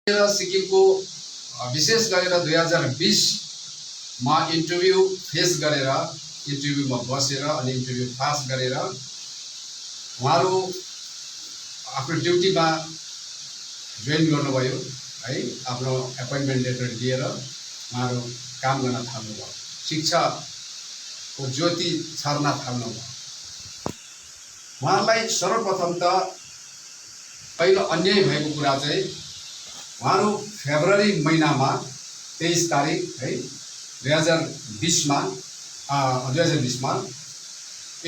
सिक्किमको विशेष गरेर 2020 मा इन्टरभ्यू फेस गरेर इन्टरभ्यूमा बसेर अनि इन्टरभ्यू पास गरेर उहाँहरू आफ्नो ड्युटीमा जोइन गर्नुभयो है। आफ्नो एपोइन्टमेन्ट लेटर दिएर उहाँहरू काम गर्न थाल्नुभयो, शिक्षाको ज्योति छर्न थाल्नुभयो। उहाँहरूलाई सर्वप्रथम त पहिलो अन्याय भएको कुरा चाहिँ उहाँहरू फेब्रुअरी महिनामा 23 तारिक है 2020 मा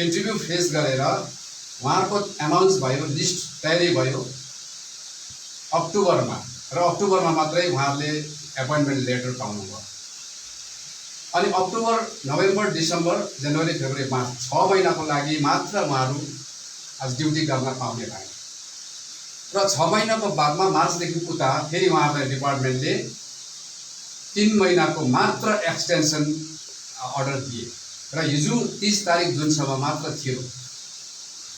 इन्टरभ्यू फेस गरेर उहाँहरूको एनाउन्स भयो, लिस्ट तयारी भयो अक्टोबरमा, र अक्टोबरमा मात्रै उहाँहरूले एपोइन्टमेन्ट लेटर पाउनुभयो। अनि अक्टोबर, नोभेम्बर, डिसेम्बर, जनवरी, फेब्रुअरी, मार्च 6 महिनाको लागि मात्र उहाँहरू आज ड्युटी गर्न पाउने भए र 6 महिनाको बादमा मार्चदेखि उता फेरि उहाँहरूलाई डिपार्टमेन्टले 3 महिनाको मात्र एक्सटेन्सन अर्डर दिए र हिजो 30 तारिक जुनसम्म मात्र थियो।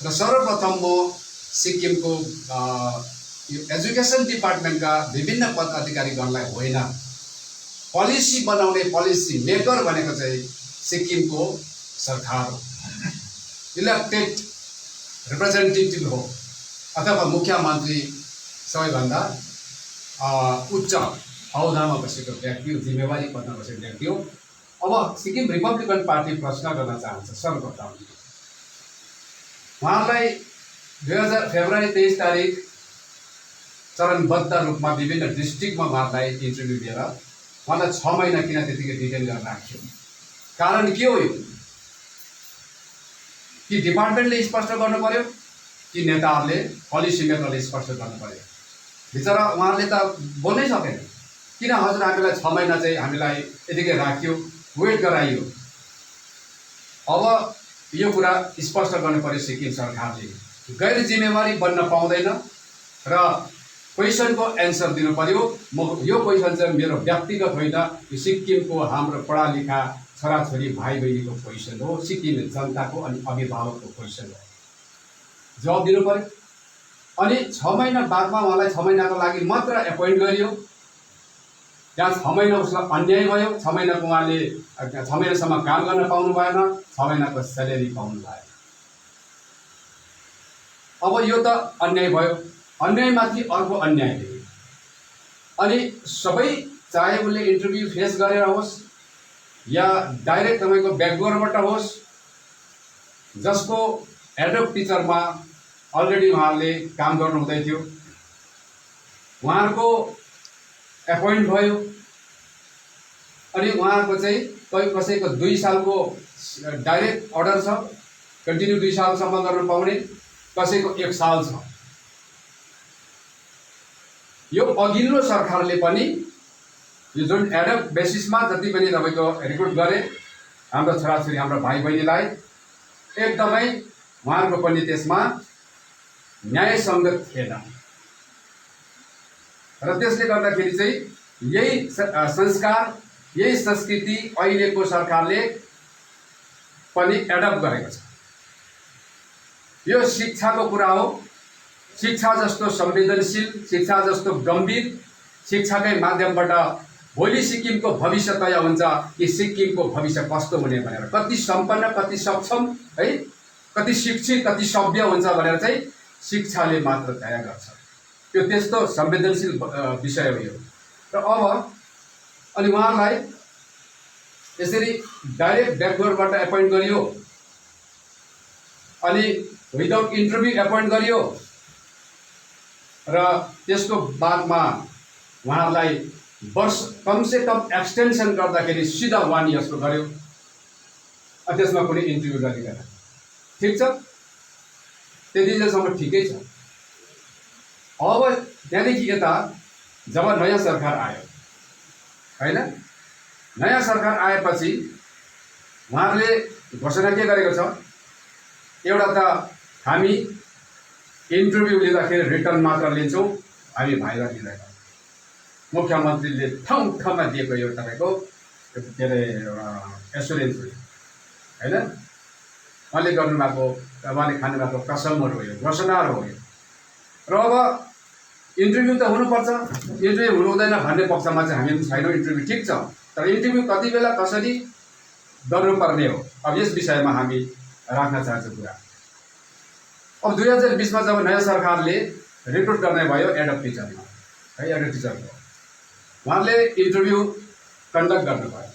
र सर्वप्रथम म सिक्किमको एजुकेसन डिपार्टमेन्टका विभिन्न पद अधिकारीगणलाई होइन, पोलिसी बनाउने पोलिसी मेकर भनेको चाहिँ सिक्किमको सरकार हो, इलेक्टेड रिप्रेजेन्टेटिभ हो अथवा मुख्यमन्त्री सबैभन्दा उच्च अहोदामा बसेको व्यक्ति हो, जिम्मेवारी पदमा बसेको व्यक्ति हो। अब सिक्किम रिपब्लिकन पार्टी प्रश्न गर्न चाहन्छ सर्वप्रथम उहाँलाई फेब्रुअरी 23 तारिक चरणबद्ध रूपमा विभिन्न डिस्ट्रिक्टमा उहाँलाई इन्टरभ्यू दिएर उहाँलाई 6 महिना किन त्यतिकै डिटेन गरेर राख्यो? कारण के हो? यो कि डिपार्टमेन्टले स्पष्ट गर्नु पर्यो कि नेताहरूले पोलिसी मेकरले स्पष्ट गर्नु पर्यो? बिचरा उहाँहरूले त बोल्नै सकेन। किन हजुर हामीलाई 6 महिना चाहिँ हामीलाई यतिकै राख्यो, वेट गराइयो? अब यो कुरा स्पष्ट गर्नु पर्यो सिक्किम सरकारले। गैर जिम्मेवारी बन्न पाउँदैन र क्वेसनको एन्सर दिनु पर्यो। यो क्वेसन चाहिँ मेरो व्यक्तिगत होइन, यो सिक्किमको हाम्रो पढालिखा छोराछोरी भाइ बहिनीको क्वेसन हो, सिक्किम जनताको अनि अभिभावकको क्वेसन हो, जवाब दिनु पर्यो। अनि 6 महिना बादमा उहाँलाई 6 महिनाको लागि मात्र एपोइन्ट गरियो। त्यहाँ 6 महिना उसलाई अन्याय भयो। 6 महिनाको उहाँले 6 महिनासम्म काम गर्न पाउनु भएन, 6 महिनाको स्यालेरी पाउनु भएन। अब यो त अन्याय भयो, अन्यायमाथि अर्को अन्याय थियो। अनि सबै चाहे उसले इन्टरभ्यू फेस गरेर होस् या डाइरेक्ट तपाईँको ब्याकडोरबाट होस्, जसको हेड अफ टिचरमा अलरेडी उहाँहरूले काम गर्नु हुँदै थियो, उहाँहरूको एपोइन्ट भयो। अनि उहाँहरूको चाहिँ कसैको 2 सालको डाइरेक्ट अर्डर छ, कन्टिन्यू 2 सालसम्म गर्न पाउने, कसैको 1 साल छ। यो अघिल्लो सरकारले पनि यो जुन एडप बेसिसमा जति पनि तपाईँको रिक्रुट गरे हाम्रो छोराछोरी हाम्रो भाइ बहिनीलाई, एकदमै उहाँहरूको पनि त्यसमा न्यायसङ्गत थिएन। र त्यसले गर्दाखेरि चाहिँ यही संस्कार, यही संस्कृति अहिलेको सरकारले पनि एडप्ट गरेको छ। यो शिक्षाको कुरा हो। शिक्षा जस्तो संवेदनशील, शिक्षा जस्तो गम्भीर शिक्षाकै माध्यमबाट भोलि सिक्किमको भविष्य तय हुन्छ कि सिक्किमको भविष्य कस्तो हुने भनेर, कति सम्पन्न, कति सक्षम है, कति शिक्षित, कति सभ्य हुन्छ भनेर चाहिँ शिक्षाले मात्र तय गर्छ। त्यो त्यस्तो संवेदनशील विषय हो यो। र अब अनि उहाँलाई यसरी डाइरेक्ट ब्याकडोरबाट एपोइन्ट गरियो अनि विदाउट इन्टरभ्यू एपोइन्ट गरियो र त्यसको बादमा उहाँहरूलाई वर्ष कमसे कम एक्सटेन्सन गर्दाखेरि सिधा 1 इयर्सको गर्यो। त्यसमा कुनै इन्टरभ्यू गरिँदैन। ठिक छ, त्यतिजेलसम्म ठिकै छ। अब त्यहाँदेखि यता जब नयाँ सरकार आयो होइन, नयाँ सरकार आएपछि उहाँहरूले घोषणा के गरेको छ? एउटा त हामी इन्टरभ्यू लिँदाखेरि रिटर्न मात्र लिन्छौँ, हामी भाइरा लिँदैन। मुख्यमन्त्रीले ठाउँ ठाउँमा दिएको यो तपाईँको के अरे एसुरेन्स हो होइन, उहाँले गर्नुभएको, उहाँले खानुभएको कसमहरू हो, यो घोषणाहरू हो। र अब इन्टरभ्यू त हुनुपर्छ, इन्टरभ्यू हुनु हुँदैन भन्ने पक्षमा चाहिँ हामी छैनौँ। इन्टरभ्यू ठिक छ, तर इन्टरभ्यू कति बेला कसरी गर्नुपर्ने हो, अब यस विषयमा हामी राख्न चाहन्छौँ कुरा। अब 2020 जब नयाँ सरकारले रिक्रुट गर्ने भयो एड अफ टिचरमा है, एड अफ टिचरको उहाँले इन्टरभ्यू कन्डक्ट गर्नुभयो।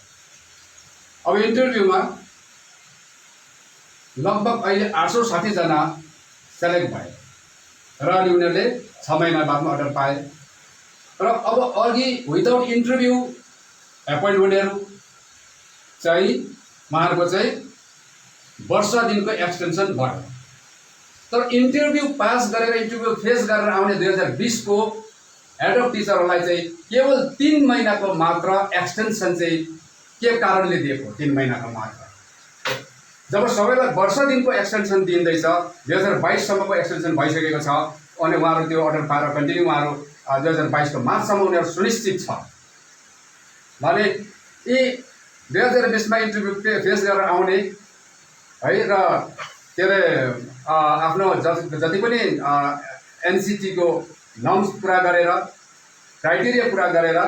अब इन्टरभ्यूमा लगभग अहिले 860 जना सेलेक्ट भए र अनि उनीहरूले 6 महिना बादमा अर्डर पाए। र अब अघि विदाउट इन्टरभ्यू एपोइन्ट हुनेहरू चाहिँ उहाँहरूको चाहिँ वर्ष दिनको एक्सटेन्सन भयो। तर इन्टरभ्यू पास गरेर इन्टरभ्यू फेस गरेर आउने 2020 को एड अफ टिचरहरूलाई चाहिँ केवल 3 महिनाको मात्र एक्सटेन्सन चाहिँ के कारणले दिएको? 3 महिनाको मात्र, जब सबैलाई वर्ष दिनको एक्सटेन्सन दिँदैछ, 2022 सम्मको एक्सटेन्सन भइसकेको छ अनि उहाँहरू त्यो अर्डर पाएर कन्टिन्यू उहाँहरू 2022 को मार्चसम्म उनीहरू सुनिश्चित छ भने यी 2020 मा इन्टरभ्यू फेस गरेर आउने है र के अरे आफ्नो जति पनि एनसीटी को नर्म्स पुरा गरेर क्राइटेरिया पुरा गरेर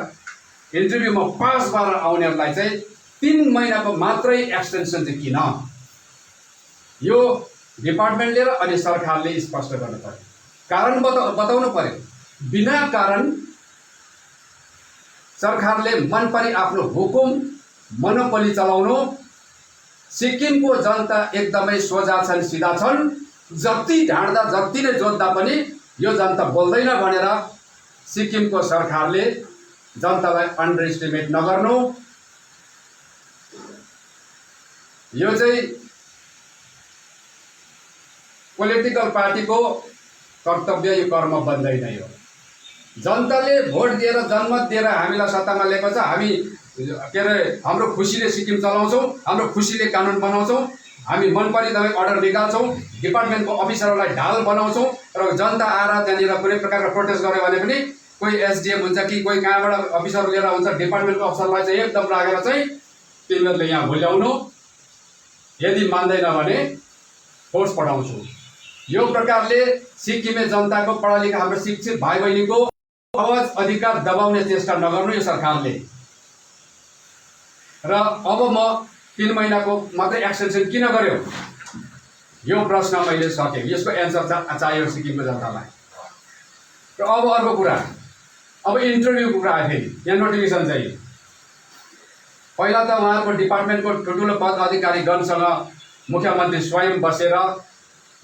इन्टरभ्यूमा पास भएर आउनेहरूलाई चाहिँ 3 महिनाको मात्रै एक्सटेन्सन चाहिँ किन? यो डिपार्टमेन्टले र अनि सरकारले स्पष्ट गर्नु पर्यो, कारण बताउनु पर्यो। बिना कारण सरकारले मनपरी आफ्नो हुकुम मोनोपोली चलाउनु। सिक्किमको जनता एकदमै सोझा छन्, सिधा छन्, जति ढाड्दा जति नै जोत्दा पनि यो जनता बोल्दैन भनेर सिक्किमको सरकारले जनतालाई अन्डर एस्टिमेट नगर्नु। यो चाहिँ पोलिटिकल पार्टीको कर्तव्य, यो कर्म बन्दैन। यो जनताले भोट दिएर जनमत दिएर हामीलाई सत्तामा ल्याएको छ। हामी के अरे हाम्रो खुसीले सिक्किम चलाउँछौँ, हाम्रो खुसीले कानुन बनाउँछौँ, हामी मनपरी तपाईँ अर्डर निकाल्छौँ, डिपार्टमेन्टको अफिसरहरूलाई ढाल बनाउँछौँ र जनता आएर त्यहाँनिर कुनै प्रकारको प्रोटेस्ट गर्यो भने पनि कोही एसडिएम हुन्छ कि कोही कहाँबाट अफिसर लिएर हुन्छ, डिपार्टमेन्टको अफिसरलाई चाहिँ एकदम राखेर चाहिँ तिमीहरूले यहाँ भुल्याउनु, यदि मान्दैन भने फोर्स पठाउँछु। यो प्रकारले सिक्किमे जनताको पढा लेखा हाम्रो शिक्षित भाइ बहिनीको आवाज अधिकार दबाउने चेष्टा नगर्नु यो सरकारले। र अब म 3 महिनाको मात्रै एक्सटेन्सन किन गर्यो यो प्रश्न मैले सकेँ, यसको एन्सर चाहियो सिक्किमको जनतालाई। र अब अर्को कुरा, अब इन्टरभ्यूको कुरा आयो। फेरि यहाँ नोटिफिकेसन चाहिँ पहिला त उहाँहरूको डिपार्टमेन्टको ठुल्ठुलो पद अधिकारीगणसँग मुख्यमन्त्री स्वयं बसेर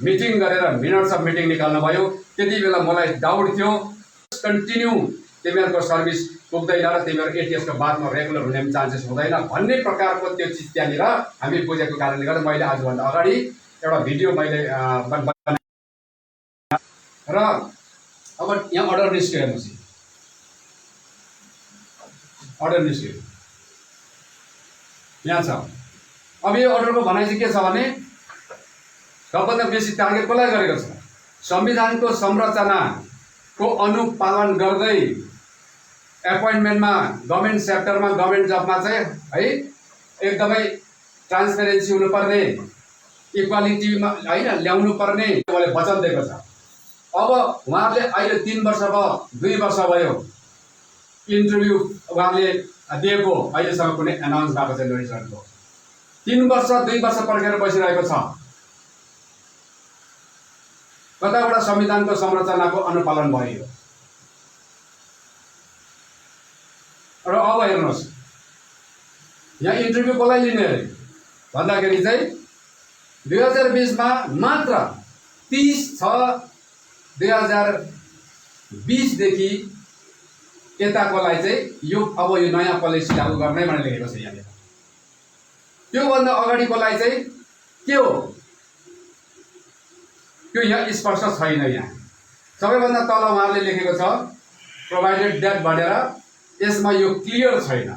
मिटिङ गरेर मिनट्स अफ मिटिङ निकाल्नु भयो। त्यति बेला मलाई डाउट थियो कन्टिन्यू तिमीहरूको सर्भिस पुग्दैन र तिमीहरू एटीएसको बादमा रेगुलर हुने चान्सेस हुँदैन भन्ने प्रकारको त्यो चिज त्यहाँनिर हामी बुझेको कारणले गर्दा मैले आजभन्दा अगाडि एउटा भिडियो मैले र अब यहाँ अर्डर निस्क्यो, हेर्नुहोस् अर्डर निस्क्यो यहाँ छ। अब यो अर्डरको भनाइ चाहिँ के छ भने सबभन्दा बेसी टार्गेट कसलाई गरेको छ? संविधानको संरचनाको अनुपालन गर्दै एपोइन्टमेन्टमा गभर्मेन्ट सेक्टरमा गभर्मेन्ट जबमा चाहिँ है एकदमै ट्रान्सपेरेन्सी हुनुपर्ने, इक्वालिटीमा हैन ल्याउनु पर्ने उहाँले वचन दिएको छ। अब उहाँहरूले अहिले 3 वर्ष भयो, 2 वर्ष भयो इन्टरभ्यू उहाँले दिएको, अहिलेसम्म कुनै एनाउन्स भएको छैन रिजल्टको। 3 वर्ष 2 वर्ष पर्खेर बसिरहेको छ। कताबाट संविधानको संरचनाको अनुपालन भयो? र अब हेर्नुहोस् यहाँ इन्टरभ्यू कसलाई लिने अरे भन्दाखेरि चाहिँ 2020 मा मात्र 30/6/2020 देखि यताकोलाई चाहिँ यो अब यो नयाँ पोलिसी लागू गर्ने भनेर लेखेको छ यहाँनिर। त्योभन्दा अगाडिकोलाई चाहिँ के हो त्यो यहाँ स्पष्ट छैन। यहाँ सबैभन्दा तल उहाँले लेखेको छ प्रोभाइडेड दैट भनेर, यसमा यो क्लियर छैन।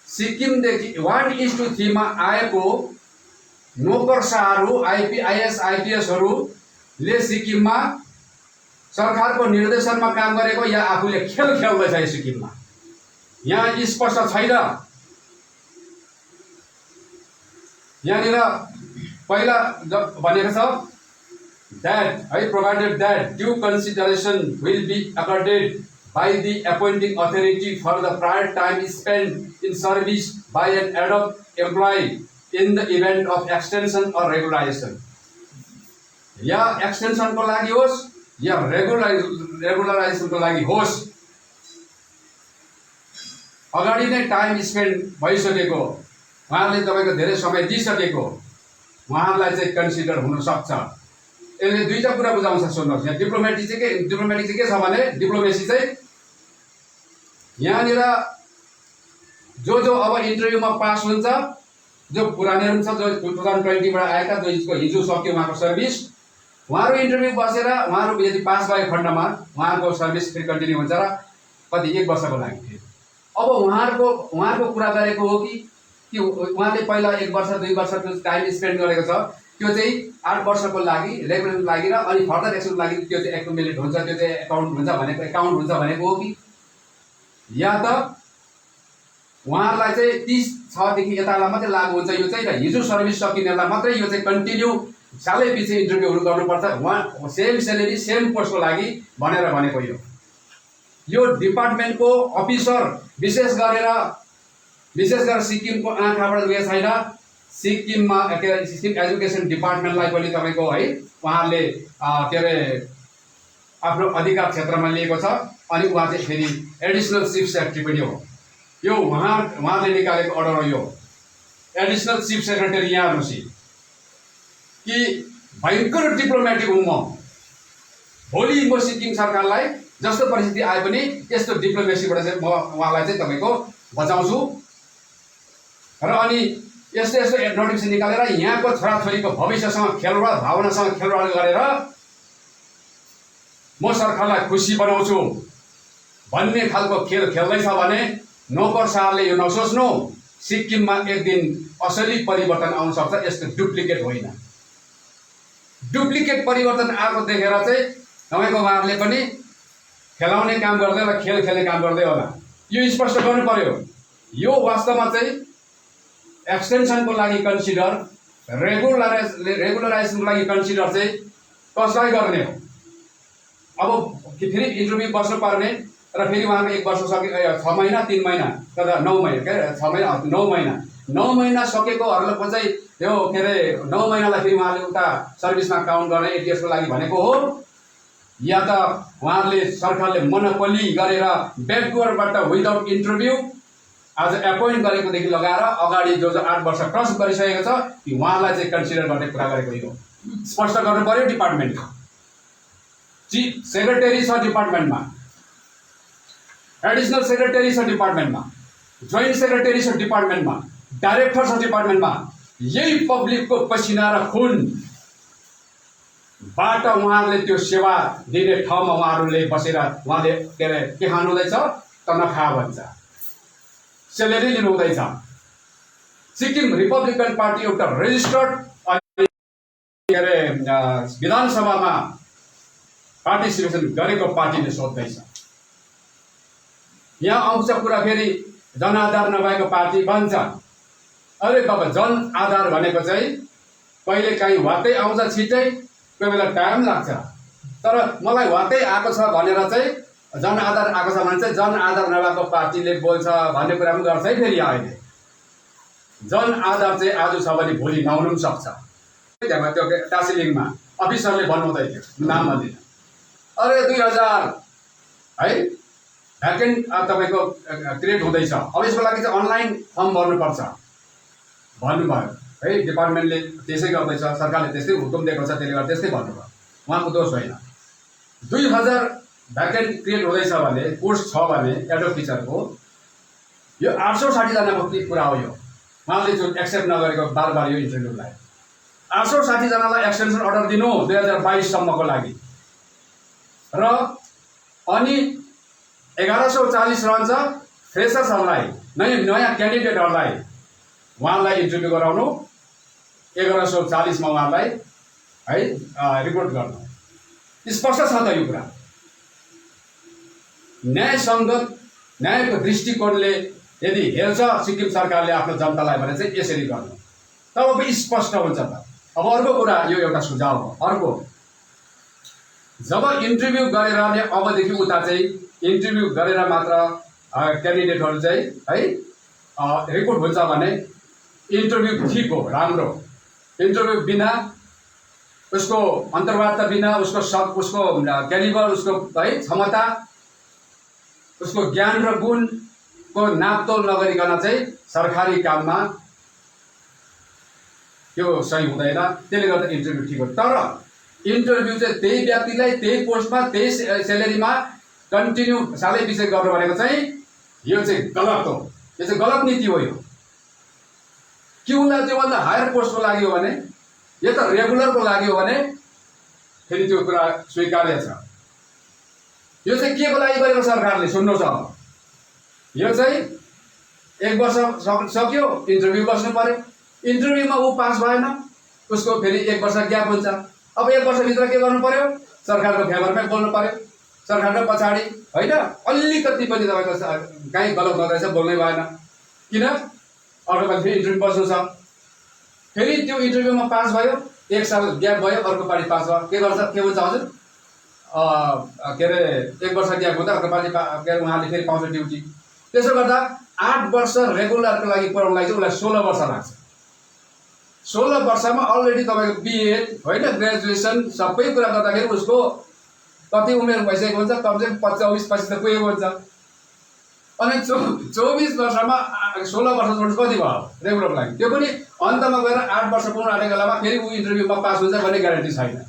सिक्किमदेखि 1:3 मा आएको नोकरशाहहरू आइएस आइपीएसहरूले सिक्किममा सरकारको निर्देशनमा काम गरेको या आफूले खेल खेल्दैछ सिक्किममा, यहाँ स्पष्ट छैन। यहाँनिर पहिला भनेको छ provided that due consideration will be accorded by the appointing authority for the prior time spent in service by an ad hoc employee in the event of extension or regularization. या एक्सटेन्सनको लागि होस् या रेगुलराइजेसनको लागि होस्, अगाडि नै टाइम स्पेन्ड भइसकेको, उहाँहरूले तपाईँको धेरै समय दिइसकेको, उहाँहरूलाई चाहिँ कन्सिडर हुन सक्छ। यसले दुईटा कुरा बुझाउँछ, सुन्नुहोस्। यहाँ डिप्लोमेटिक चाहिँ के छ भने, डिप्लोमेसी चाहिँ यहाँनिर जो अब इन्टरभ्यूमा पास हुन्छ, जो पुरानेहरू छ, जो 2020 बाट आएका, जो हिजो सक्यो उहाँको सर्भिस, उहाँहरू इन्टरभ्यू बसेर उहाँहरू यदि पास भएको खण्डमा उहाँहरूको सर्भिस फेरि कन्टिन्यू हुन्छ र कति 1 वर्षको लागि फेरि। अब उहाँहरूको कुरा गरेको हो कि उहाँले पहिला 1 वर्ष 2 वर्ष टाइम स्पेन्ड गरेको छ, त्यो चाहिँ 8 वर्षको लागि रेगुलरको लागि र अनि फर्दर एक्सनको लागि त्यो चाहिँ एक्युमुलेट हुन्छ, त्यो चाहिँ एकाउन्ट हुन्छ भनेको हो कि, या त उहाँहरूलाई चाहिँ 30 देखि यतालाई मात्रै लागू हुन्छ यो चाहिँ, र हिजो सर्भिस सकिनेलाई मात्रै यो चाहिँ कन्टिन्यू सालै पछि इन्टरभ्यूहरू गर्नुपर्छ, उहाँ सेम सेलेरी सेम पोस्टको लागि भनेर भनेको। यो डिपार्टमेन्टको अफिसर विशेष गरेर सिक्किमको आँखाबाट उयो छैन, सिक्किममा सिक्किम एजुकेसन डिपार्टमेन्टलाई पनि तपाईँको है उहाँहरूले के अरे आफ्नो अधिकार क्षेत्रमा लिएको छ। अनि उहाँ चाहिँ फेरि एडिसनल चिफ सेक्रेटरी पनि हो। यो उहाँले निकालेको अर्डर हो। यो एडिसनल चिफ सेक्रेटरी यहाँ हेर्नुहोस् कि भयङ्कर डिप्लोमेटिक हुँ म। भोलि म सिक्किम सरकारलाई जस्तो परिस्थिति आए पनि यस्तो डिप्लोमेसीबाट चाहिँ म उहाँलाई चाहिँ तपाईँको बचाउँछु र अनि यस्तो नोटिफिकेसन निकालेर यहाँको छोराछोरीको भविष्यसँग खेलवाड, भावनासँग खेलवाड गरेर म सरकारलाई खुसी बनाउँछु भन्ने खालको खेल खेल्दैछ भने नौकर साहबले यो नसोच्नु, सिक्किममा एक दिन असली परिवर्तन आउन सक्छ। यस्तो डुप्लिकेट होइन। डुप्लिकेट परिवर्तन आएको देखेर चाहिँ तपाईँको उहाँहरूले पनि खेलाउने काम गर्दै र खेल खेल्ने काम गर्दै होला। यो स्पष्ट गर्नु पर्यो। यो वास्तवमा चाहिँ एक्सटेन्सनको लागि कन्सिडर, रेगुलराइजेसनको लागि कन्सिडर चाहिँ कसलाई गर्ने हो? अब फेरि इन्टरभ्यू बस्नुपर्ने र फेरि उहाँको 1 वर्ष सक्यो, 6 महिना 3 महिना तथा 9 महिना, के अरे 6 महिना 9 महिना सकेकोहरूलाई चाहिँ यो के अरे 9 महिनालाई फेरि उहाँले उता सर्भिसमा काउन्ट गर्ने एटिएसको लागि भनेको हो, या त उहाँहरूले सरकारले मोनोपोली गरेर ब्याकवर्डबाट विदाउट इन्टरभ्यू आज एपोइन्ट गरेकोदेखि लगाएर अगाडि जो 8 वर्ष क्रस गरिसकेको छ ती उहाँलाई चाहिँ कन्सिडर गर्ने कुरा गरेको हो। स्पष्ट गर्नु पर्यो। डिपार्टमेन्ट चिफ सेक्रेटरी छ डिपार्टमेन्टमा, एडिसनल सेक्रेटरी छ डिपार्टमेन्टमा, जोइन्ट सेक्रेटरी छ डिपार्टमेन्टमा, डाइरेक्टर छ डिपार्टमेन्टमा। यही पब्लिकको पसिना र खुन बाट उहाँहरूले त्यो सेवा दिने ठाउँमा उहाँहरूले बसेर उहाँले के अरे के खानु हुँदैछ, तनखा भन्छ, सेलेरी लिनु हुँदैछ। सिक्किम रिपब्लिकन पार्टी एउटा रेजिस्टर्ड के अरे विधानसभामा पार्टिसिपेसन गरेको पार्टीले सोध्दैछ। यहाँ आउँछ कुरा फेरि जनआधार नभएको पार्टी भन्छ। अरे बाबा, जनआधार भनेको चाहिँ कहिले काहीँ वातै आउँछ छिट्टै, कोही बेला टाइम लाग्छ। तर मलाई वातै आएको छ भनेर चाहिँ जनआधार आएको छ भने चाहिँ जनआधार नभएको पार्टीले बोल्छ भन्ने कुरा पनि गर्छ है। फेरि अहिले जनआधार चाहिँ आज छ भने भोलि नहुनु पनि सक्छ। त्यो टासिलिङमा अफिसरले भन्नुहुँदै थियो, नाम भन्दिनँ। अरे 2000 है भ्याकेन्ट तपाईँको क्रिएट हुँदैछ, अब यसको लागि चाहिँ अनलाइन फर्म भर्नुपर्छ भन्नुभयो है। डिपार्टमेन्टले त्यसै गर्दैछ, सरकारले त्यस्तै हुकुम दिएको छ, त्यसले गर्दा त्यस्तै भन्नुभयो। उहाँको दोष होइन। 2000 भ्याकेन्ट क्रिएट हुँदैछ भने, पोस्ट छ भने एडोब टिचरको, यो 860 जनाको कुरा हो। यो उहाँले जो एक्सेप्ट नगरेको बार यो इन्टरभ्यूलाई 860 जनालाई एक्सटेन्सन अर्डर दिनु 2022 सम्मको लागि, र अनि 1140 रहन्छ फ्रेसर्सहरूलाई, नयाँ क्यान्डिडेटहरूलाई उहाँलाई इन्टरभ्यू गराउनु, 1140 मा उहाँलाई है रिपोर्ट गर्नु। स्पष्ट छ त यो कुरा। न्यायसङ्गत, न्यायको दृष्टिकोणले यदि हेर्छ सिक्किम सरकारले आफ्नो जनतालाई भने चाहिँ यसरी गर्नु, तब स्पष्ट हुन्छ त। अब अर्को कुरा, यो एउटा सुझाव हो। अर्को जब इन्टरभ्यू गरेर नै अबदेखि उता चाहिँ इन्टरभ्यू गरेर मात्र क्यान्डिडेटहरू चाहिँ है रिक्रुट हुन्छ भने इन्टरभ्यू ठिक हो, राम्रो। इन्टरभ्यू बिना उसको अन्तर्वार्ता बिना उसको क्यालिबर, उसको है क्षमता, उसको ज्ञान र गुणको नापतोल नगरिकन चाहिँ सरकारी काममा त्यो सही हुँदैन। त्यसले गर्दा इन्टरभ्यू ठिक हो। तर इन्टरभ्यू चाहिँ त्यही व्यक्तिलाई त्यही पोस्टमा त्यही सेलेरीमा कन्टिन्यू सालै पछि गर्नु भनेको चाहिँ यो चाहिँ गलत हो। यो चाहिँ गलत नीति हो। यो कि उसलाई त्योभन्दा हायर पोस्टको लागि हो भने, यो त रेगुलरको लागि हो भने फेरि त्यो कुरा स्वीकार्य छ। यो चाहिँ के को लागि गरेको सरकारले सुन्नुहोस्। अब यो चाहिँ 1 वर्ष सक्यो, इन्टरभ्यू बस्नु पर्यो। इन्टरभ्यूमा ऊ पास भएन, उसको फेरि 1 वर्ष ग्याप हुन्छ। अब 1 वर्षभित्र के गर्नु पर्यो? सरकारको फेभरमै बोल्नु पर्यो, सरकारको पछाडि होइन। अलिकति पनि तपाईँको कहीँ गलत गर्दैछ बोल्नै भएन। किन? अर्को पालि फेरि इन्टरभ्यू बस्नु छ। फेरि त्यो इन्टरभ्यूमा पास भयो, 1 साल ग्याप भयो, अर्को पालि पास भयो, के गर्छ? के हुन्छ हजुर? के अरे 1 वर्ष ग्याप हुँदा अर्को पालि के अरे उहाँले फेरि पाउँछ ड्युटी। त्यसो गर्दा 8 वर्ष रेगुलरको लागि पढाउनु लागि चाहिँ उसलाई 16 वर्ष लाग्छ। 16 वर्षमा अलरेडी तपाईँको बिएड होइन, ग्रेजुएसन सबै कुरा गर्दाखेरि उसको कति उमेर भइसकेको हुन्छ? कमसेकम 24-25 त पुगेको हुन्छ। अनि 24 वर्षमा 16 वर्ष जोड्नु कति भयो रेगुलरको लागि? त्यो पनि अन्तमा गएर 8 वर्ष पुग्नु आँटेको बेलामा फेरि ऊ इन्टरभ्यूमा पास हुन्छ भन्ने ग्यारेन्टी छैन।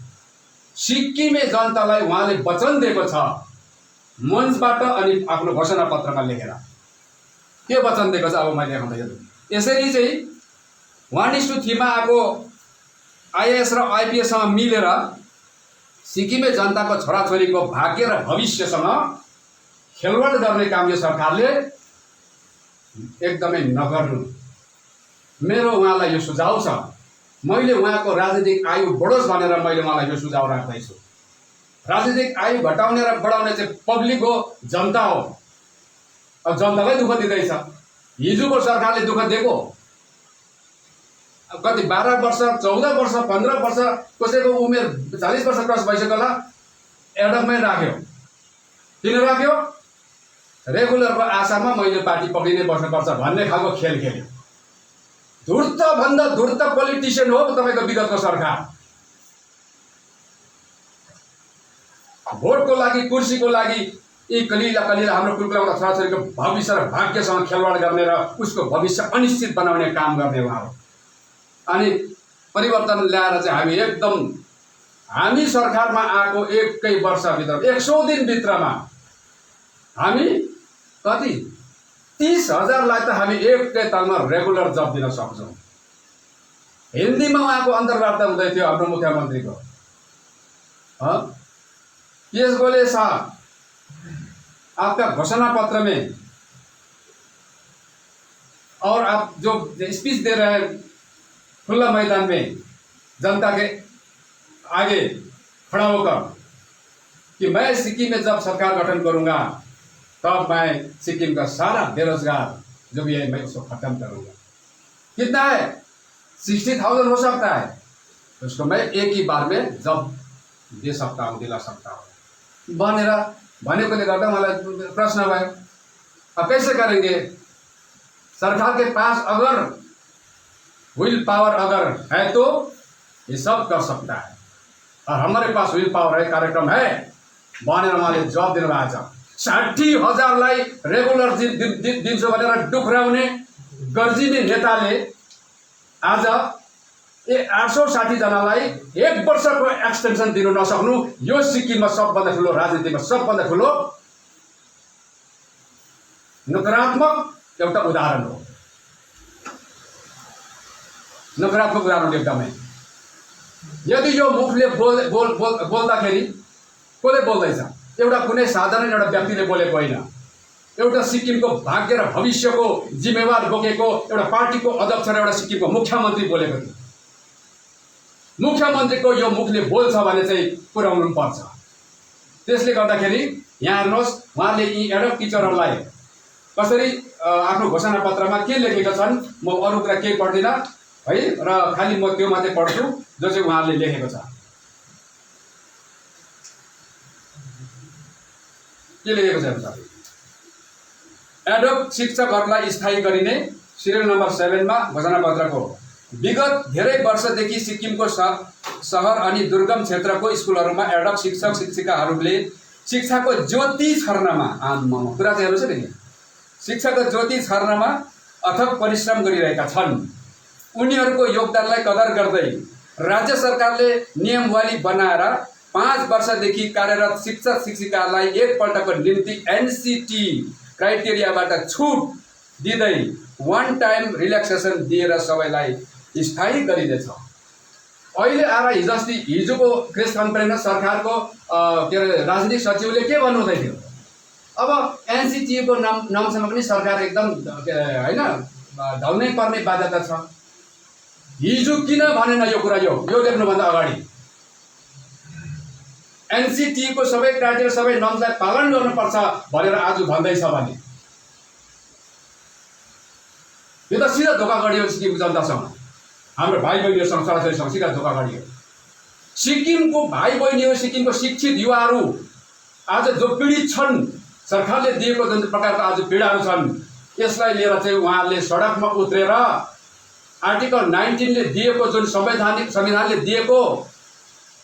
सिक्किमे जनतालाई उहाँले वचन दिएको छ मञ्चबाट अनि आफ्नो घोषणा पत्रमा लेखेर। के वचन दिएको छ? अब मैले देखाउँदै हेर्नु। यसरी चाहिँ 1:3 मा आएको आइएएस र आइपिएससँग मिलेर सिक्किमे जनताको छोराछोरीको भाग्य र भविष्यसँग खेलवाड गर्ने काम यो सरकारले एकदमै नगर्नु। मेरो उहाँलाई यो सुझाव छ। मैले उहाँको राजनीतिक आयु बढोस् भनेर मैले उहाँलाई यो सुझाव राख्दैछु। राजनीतिक आयु घटाउने र बढाउने चाहिँ पब्लिक हो, जनता हो। अब जनतालाई दुःख दिँदैछ। हिजोको सरकारले दुःख दिएको कति 12 वर्ष, 14 वर्ष, 15 वर्ष, कसैको उमेर 40 वर्ष क्रस भइसक्यो होला, एडममै राख्यो। किन राख्यो? रेगुलरको आशामा मैले पार्टी पक्रिनै बस्नुपर्छ भन्ने खालको खेल खेल्यो। धूर्तभन्दा धूर्त पोलिटिसियन हो तपाईँको विगतको सरकार। भोटको लागि, कुर्सीको लागि यी कलिला हाम्रो कुलकुलाउँदा छोराछोरीको भविष्य र भाग्यसँग खेलवाड गर्ने र उसको भविष्य अनिश्चित बनाउने काम गर्ने उहाँ हो। अनि परिवर्तन ल्याएर चाहिँ हामी सरकारमा आएको 1 वर्षभित्र 100 दिनभित्रमा हामी कति 30,000लाई त हामी एकै तालमा रेगुलर जब दिन सक्छौँ। हिन्दीमा उहाँको अन्तर्वार्ता हुँदै थियो हाम्रो मुख्यमन्त्रीको। पीएस गोले साहब, आपका घोषणा पत्र में और आप जो स्पीच दे रहे हैं खुला मैदान में जनता के आगे खड़ा होकर कि मैं सिक्किम में जब सरकार गठन करूंगा तब मैं सिक्किम का सारा बेरोजगार जो भी है मैं उसको खत्म करूंगा। कितना है? 60,000 हो सकता है, उसको मैं एक ही बार में जब दे सकता हूँ, दिला सकता हूँ भनेर भनेकोले गर्दा मलाई प्रश्न भयो, अब कैसे करेंगे? सरकार के पास अगर विल पावर अगर है तो ये सब कर सकता है, और हमारे पास विल पावर है, कार्यक्रम है भनेर उहाँले जवाब दिनुभएको छ। 60,000लाई रेगुलर दिन्छु भनेर डुक्राउने गर्जिने नेताले आज 860 जनालाई 1 वर्षको एक्सटेन्सन दिनु नसक्नु यो सिक्किममा सबभन्दा ठुलो राजनीतिमा सबभन्दा ठुलो नकारात्मक एउटा उदाहरण हो। नकारात्मक उदाहरण एकदमै। यदि यो मुखले बोल्दाखेरि कसले बोल्दैछ? एउटा कुनै साधारण एउटा व्यक्तिले बोलेको होइन, एउटा सिक्किमको भाग्य र भविष्यको जिम्मेवार बोकेको एउटा पार्टीको अध्यक्ष र एउटा सिक्किमको मुख्यमन्त्री बोलेको थियो। मुख्यमन्त्रीको यो मुखले बोल्छ भने चाहिँ पुर्याउनु पर्छ। त्यसले गर्दाखेरि यहाँ हेर्नुहोस्, उहाँले यी एडप टिचरहरूलाई कसरी आफ्नो घोषणा पत्रमा के लेखेका छन्, म अरू कुरा केही पढ्दिनँ है, र खालि म त्यो मात्रै पढ्छु जो चाहिँ उहाँले लेखेको छ। के लेखेको छ हेर्नुहोस् अब, एडोप शिक्षकहरूलाई स्थायी गरिने सिरियल नम्बर 7 मा घोषणापत्रको विगत धेरै वर्षदेखि सिक्किमको सहर अनि दुर्गम क्षेत्रको स्कुलहरूमा एडोप शिक्षक शिक्षिकाहरूले शिक्षाको ज्योति छर्नमा कुरा चाहिँ हेर्नुहोस् नि, शिक्षाको ज्योति छर्नमा अथक परिश्रम गरिरहेका छन्। उनीहरूको योगदानलाई कदर गर्दै राज्य सरकारले नियमावली बनाएर 5 वर्षदेखि कार्यरत शिक्षक शिक्षिकालाई एकपल्टको निम्ति एनसीटी क्राइटेरियाबाट छुट दिँदै वन टाइम रिल्याक्सेसन दिएर सबैलाई स्थायी गरिँदैछ। अहिले आएर हिजोको प्रेस कन्फरेन्समा सरकारको के अरे राजनीतिक सचिवले के भन्नुहुँदै थियो, अब एनसीटीको नामसम्म पनि सरकार एकदम होइन ढल्नै पर्ने बाध्यता छ। हिजो किन भनेन यो कुरा, यो लेख्नुभन्दा अगाडि एनसीटीको सबै क्राइटेरिया सबै नर्म्सलाई पालन गर्नुपर्छ भनेर आज भन्दैछ भने यो त सिधा धोका गरियो सिक्किमको जनतासँग, हाम्रो भाइ बहिनीहरूसँग छोराछोरीसँग सिधा धोका गरियो। सिक्किमको भाइ बहिनीहरू, सिक्किमको शिक्षित युवाहरू आज जो पीडित छन्, सरकारले दिएको जुन प्रकारको आज पीडाहरू छन्, यसलाई लिएर चाहिँ उहाँहरूले सडकमा उत्रेर आर्टिकल 19 ले दिएको जुन संविधानले दिएको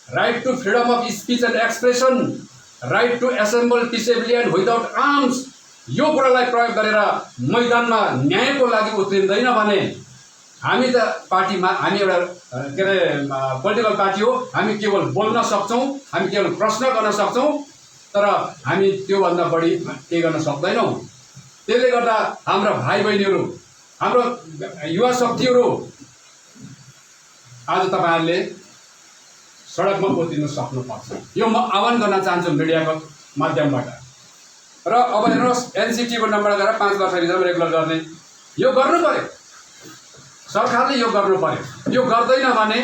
right to freedom of speech and expression, right to assemble peaceably and without arms, यो कुरालाई प्रयोग गरेर मैदानमा न्यायको लागि उत्रिँदैन भने हामी त पार्टीमा, हामी एउटा के अरे पोलिटिकल पार्टी हो, हामी केवल बोल्न सक्छौँ, हामी केवल प्रश्न गर्न सक्छौँ, तर हामी त्योभन्दा बढी केही गर्न सक्दैनौँ। त्यसले गर्दा हाम्रा भाइ बहिनीहरू, हाम्रो युवा शक्तिहरू आज तपाईँहरूले सडकमा उत्रिनु सक्नुपर्छ, यो म आह्वान गर्न चाहन्छु मिडियाको माध्यमबाट। र अब हेर्नुहोस्, एनसीटीको नम्बर गरेर 5 वर्षभित्रमा रेगुलर गर्ने, यो गर्नु पर्यो, सरकारले यो गर्नु पर्यो। यो गर्दैन भने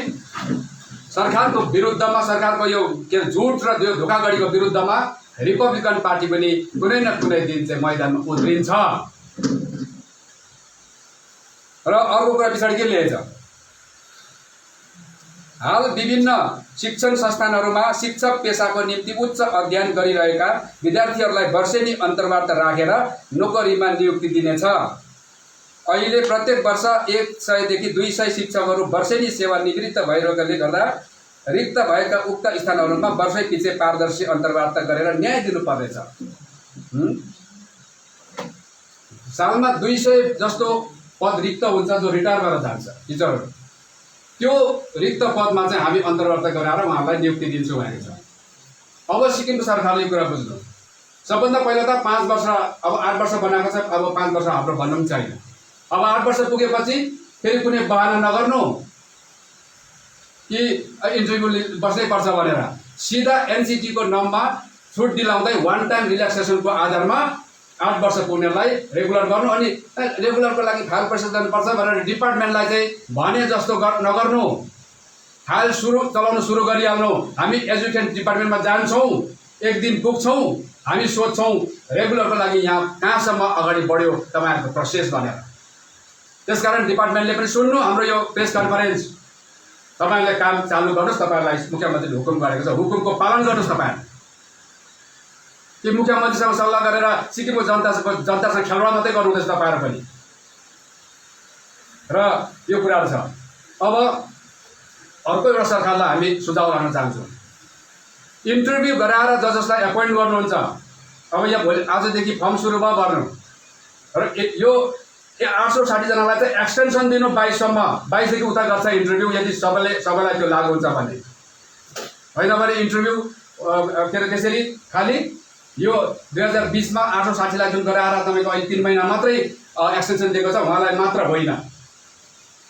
सरकारको विरुद्धमा, सरकारको यो के झुट र यो धोकागडीको विरुद्धमा रिपब्लिकन पार्टी पनि कुनै न कुनै दिन चाहिँ मैदानमा उत्रिन्छ। र अर्को कुरा पछाडि के लेखेछ, हाल विभिन्न शिक्षण संस्थानहरूमा शिक्षक पेसाको निम्ति उच्च अध्ययन गरिरहेका विद्यार्थीहरूलाई वर्षेनी अन्तर्वार्ता राखेर नोकरीमा नियुक्ति दिनेछ। अहिले प्रत्येक वर्ष 100 देखि 200 शिक्षकहरू वर्षेनी सेवानिवृत्त भइरहेकाले गर्दा रिक्त भएका उक्त स्थानहरूमा वर्षै पछि पारदर्शी अन्तर्वार्ता गरेर न्याय दिनुपर्नेछ। सालमा 200 जस्तो पद रिक्त हुन्छ जो रिटायर भएर जान्छ टिचरहरू, त्यो रिक्त पदमा चाहिँ हामी अन्तर्वार्ता गराएर उहाँहरूलाई नियुक्ति दिन्छौँ भनेको छ। अब सिक्किमको सरकारले यो कुरा बुझ्नु, सबभन्दा पहिला त 5 वर्ष, अब 8 वर्ष बनाएको छ, अब 5 वर्ष हाम्रो भन्नु पनि छैन। अब 8 वर्ष पुगेपछि फेरि कुनै बहाना नगर्नु कि इन्टरभ्यू बस्नै पर्छ भनेर, सिधा एनसीटीको नाममा छुट दिलाउँदै वन टाइम रिल्याक्सेसनको आधारमा 8 वर्ष पुग्नेलाई रेगुलर गर्नु। अनि रेगुलरको लागि फाइल प्रोसेस गर्नुपर्छ भनेर डिपार्टमेन्टलाई चाहिँ भने जस्तो नगर्नु, फाइल चलाउनु सुरु गरिहाल्नु। हामी एजुकेसन डिपार्टमेन्टमा जान्छौँ, एक दिन पुग्छौँ, हामी सोध्छौँ रेगुलरको लागि यहाँ कहाँसम्म अगाडि बढ्यो तपाईँहरूको प्रोसेस भनेर। त्यसकारण डिपार्टमेन्टले पनि सुन्नु हाम्रो यो प्रेस कन्फरेन्स, तपाईँहरूले काम चालु गर्नुहोस्, तपाईँहरूलाई मुख्यमन्त्रीले हुकुम गरेको छ, हुकुमको पालन गर्नुहोस्। तपाईँहरू कि मुख्यमन्त्रीसँग सल्लाह गरेर सिक्किमको जनतासँग खेलवाड मात्रै गर्नुहुँदैछ तपाईँहरू पनि, र यो कुराहरू छ। अब अर्को एउटा सरकारलाई हामी सुझाव गर्न चाहन्छौँ, इन्टरभ्यू गराएर जसलाई एपोइन्ट गर्नुहुन्छ, अब यहाँ भोलि आजदेखि फर्म सुरु भयो भर्नु, र यो 860 जनालाई चाहिँ एक्सटेन्सन दिनु 22 देखि उता गर्छ इन्टरभ्यू, यदि सबैलाई त्यो लागु हुन्छ भने। होइन भने इन्टरभ्यू के अरे त्यसरी खालि यो 2020 मा 860 लाई जुन गराएर तपाईँको अहिले 3 महिना मात्रै एक्सटेन्सन दिएको छ, उहाँलाई मात्र होइन,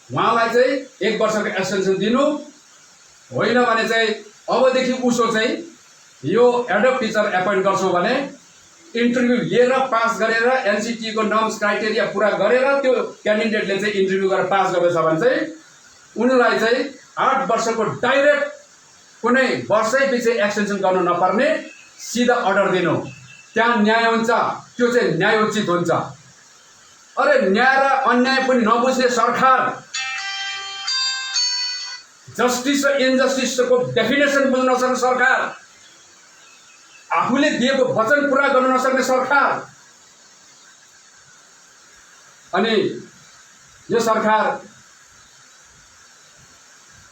उहाँलाई चाहिँ 1 वर्षको एक्सटेन्सन दिनु। होइन भने चाहिँ अबदेखि उसो चाहिँ यो एडोप टिचर एपोइन्ट गर्छौँ भने इन्टरभ्यू लिएर पास गरेर एनसीटीको नर्म्स क्राइटेरिया पुरा गरेर त्यो क्यान्डिडेटले चाहिँ इन्टरभ्यू गरेर पास गर्दैछ भने चाहिँ उनलाई चाहिँ 8 वर्षको डाइरेक्ट कुनै वर्षै पछि एक्सटेन्सन गर्नु नपर्ने सिधा अर्डर दिनु, त्यहाँ न्याय हुन्छ, त्यो चाहिँ न्यायोचित हुन्छ। अरे न्याय र अन्याय पनि नबुझ्ने सरकार, जस्टिस र इनजस्टिसको डेफिनेसन बुझ्न सक्ने सरकार आफूले दिएको वचन पूरा गर्न नसक्ने सरकार, अनि यो सरकार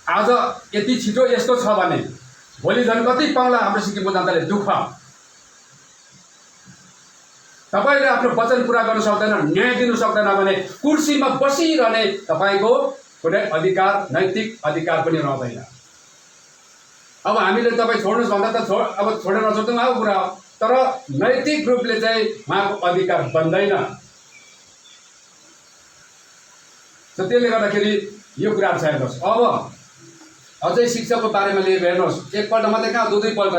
आज यति छिटो यस्तो छ भने भोलि झन् कति पाउला हाम्रो सिक्किमको जनताले दुःख। तपाईले आफ्नो वचन पूरा गर्न सक्दैन, न्याय दिन सक्दैन भने कुर्सीमा बसिरहने तपाईको कुनै अधिकार, नैतिक अधिकार पनि रहँदैन। अब हामीले तपाईँ छोड्नुहोस् भन्दा त अब छोडेर नछोड्नु अब कुरा हो, तर नैतिक रूपले चाहिँ उहाँको अधिकार बन्दैन। त्यसले गर्दाखेरि यो कुरा छ। हेर्नुहोस्, अब अझै शिक्षाको बारेमा लिएर हेर्नुहोस्, एकपल्ट मात्रै कहाँ दुईपल्ट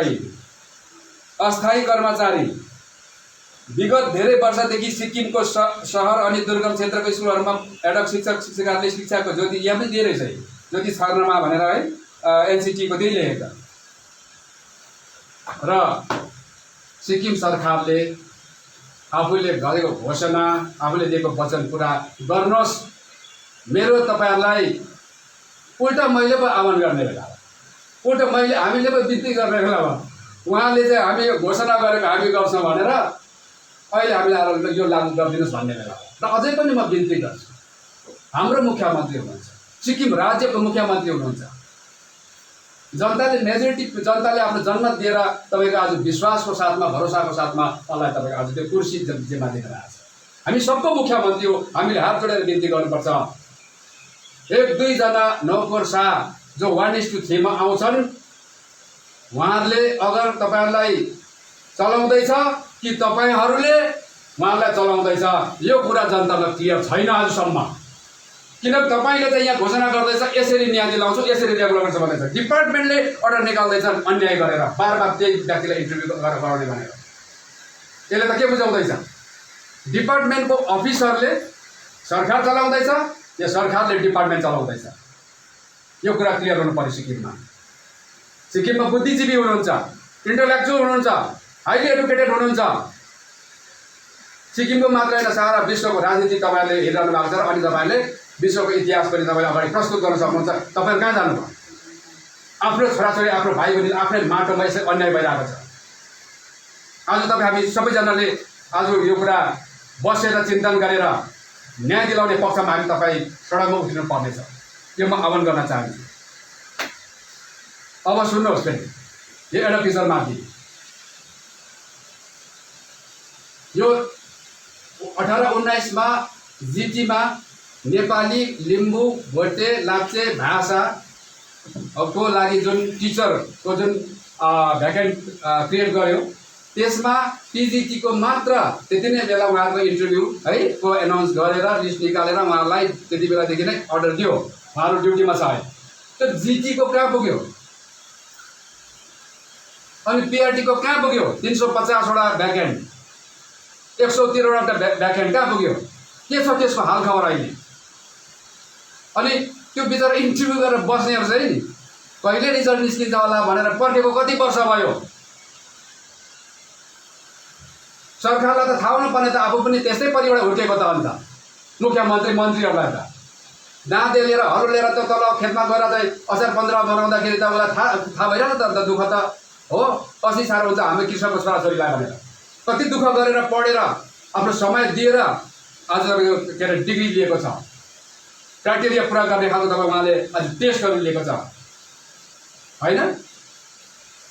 अस्थायी कर्मचारी विगत धेरै वर्षदेखि सिक्किमको सहर अनि दुर्गम क्षेत्रको स्कुलहरूमा एडक शिक्षक शिक्षिकाहरूले शिक्षाको ज्योति यहाँ पनि दिइरहेछ, ज्योति छर्नमा भनेर है एनसीटीको त्यही लेखेको। र सिक्किम सरकारले आफूले गरेको घोषणा, आफूले दिएको वचन पुरा गर्नुहोस्। मेरो तपाईहरुलाई उल्टा मैले पो आह्वान गर्ने बेला, उल्टा हामीले पो बिन्ती गर्ने बेला हो। उहाँले चाहिँ हामी घोषणा गरेको हामी गर्छौँ भनेर अहिले हामीले यो लागू गरिदिनुहोस् भन्ने बेला हो। र अझै पनि म बिन्ती गर्छु, हाम्रो मुख्यमन्त्री हुनुहुन्छ, सिक्किम राज्यको मुख्यमन्त्री हुनुहुन्छ, जनताले मेजोरिटी जनताले आफ्नो जनमत दिएर तपाईको आज विश्वासको साथमा, भरोसाको साथमा उहाँलाई तपाईको आज त्यो कुर्सी जिम्मा दिएर आएको छ। हामी सबको मुख्यमन्त्री हो, हामीले हात जोडेर बिन्ती गर्नुपर्छ। एक दुईजना नौकर शाह जो 1:3 मा आउँछन्, उहाँहरूले अगर तपाईहरुलाई चलाउँदैछ कि तपाईहरुले उहाँलाई चलाउँदैछ, यो कुरा जनतामा क्लियर छैन आजसम्म। किनकि तपाईले चाहिँ यहाँ घोषणा गर्दैछ यसरी न्याय दिलाउँछु, यसरी रेगुलर गर्छ भन्दैछ, डिपार्टमेन्टले अर्डर निकाल्दैछ अन्याय गरेर, बारबार त्यही व्यक्तिलाई इन्टरभ्यू गरेर गराउने भनेर। यसले त के बुझाउँदैछ? डिपार्टमेन्टको अफिसरले सरकार चलाउँदैछ या सरकारले डिपार्टमेन्ट चलाउँदैछ? यो कुरा क्लियर हुनु पर्यो। सिक्किममा बुद्धिजीवी हुनुहुन्छ, इन्टेलेक्चुअल हुनुहुन्छ, हाइली एडुकेटेड हुनुहुन्छ। सिक्किमको मात्र होइन, सारा विश्वको राजनीति तपाईहरुले हेरिरहनु भएको छ र अनि तपाईहरुले विश्वको इतिहास पनि तपाईले अगाडि प्रस्तुत गर्न सक्नुहुन्छ। तपाईहरु कहाँ जानुभयो? आफ्नो छोराछोरी, आफ्नो भाइ बहिनी आफ्नै माटोमा यसरी अन्याय भइरहेको छ। आज तपाईँ हामी सबैजनाले आज यो कुरा बसेर चिन्तन गरेर न्याय दिलाउने पक्षमा हामी तपाईँ सडकमा उठ्नु पर्नेछ। यो म आह्वान गर्न चाहन्छु। अब सुन्नुहोस् फेरि यो एडुकेसन माथि यो 18-19 मा जिटीमा नेपाली, लिम्बू, भोटे, लाप्चे भाषा को लागि जुन टिचरको जुन भ्याकेन्ट क्रिएट गर्यो, त्यसमा टिजिटी को मात्र त्यति नै बेला उहाँको इन्टरभ्यू है को एनाउन्स गरेर लिस्ट निकालेर उहाँलाई त्यति बेलादेखि नै अर्डर दियो, उहाँहरू ड्युटीमा छ। त्यो जिटी को कहाँ पुग्यो? अनि पीआरटी को कहाँ पुग्यो? 350 वटा भ्याकेन्ट, 113 वटा भ्याकेन्ट कहाँ पुग्यो? के छ त्यसको हाल खबर अहिले? अनि त्यो बिचरा इन्टरभ्यू गरेर बस्नेहरू चाहिँ नि कहिले रिजल्ट निस्किन्छ होला भनेर पर्खेको कति वर्ष भयो? सरकारलाई त थाहा हुनुपर्ने त, आफू पनि त्यस्तै परिबाट हुर्केको त। अन्त मुख्यमन्त्री मन्त्रीहरूलाई त दाँते लिएर हलो लिएर त तल खेतमा गएर चाहिँ असार 15 बनाउँदाखेरि त उसलाई थाहा भइरहेको त। अन्त दुःख त हो, कति साह्रो हुन्छ हामी कृषकको छोराछोरीलाई भनेर कति दुःख गरेर पढेर आफ्नो समय दिएर आज यो के अरे डिग्री लिएको छ, क्राइटेरिया पुरा गर्ने खालको तपाईँ उहाँले आज टेस्टहरू लिएको छ होइन?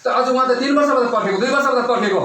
त आज उहाँ त 3 वर्षबाट पर्खेको, 2 वर्षबाट पर्खेको।